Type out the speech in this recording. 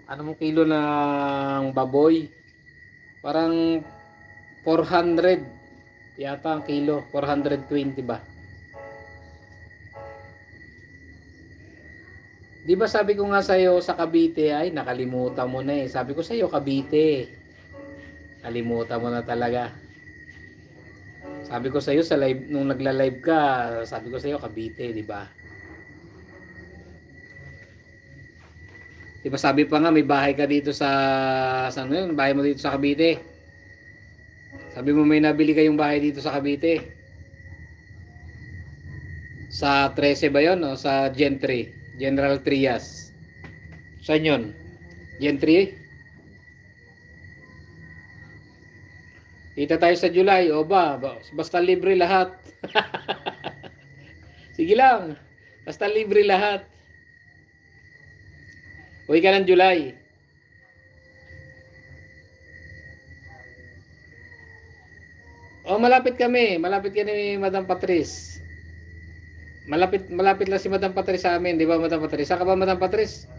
Ano mo kilo ng baboy? Parang 400 yata ang kilo, 420 ba? Di ba sabi ko nga sa'yo sa Cavite, ay nakalimutan mo na eh. Sabi ko sa'yo Cavite, kalimutan mo na talaga. Sabi ko sa'yo sa live, nung nagla-live ka, sabi ko sa'yo Cavite, di ba? Di ba sabi pa nga may bahay ka dito sa ano yun, bahay mo dito sa Cavite. Sabi mo may nabili kayong bahay dito sa Cavite. Sa 13 ba yun? O sa Gentry? General Trias. Saan yun? Gentry? Kita tayo sa July. O ba? Basta libre lahat. Sige lang. Basta libre lahat. Uwi ka ng July. O malapit kami. Malapit kami ni Madam Patrice. Malapit lang si Madam Patrice sa amin. Di ba Madam Patrice? Saan ka ba Madam Patrice?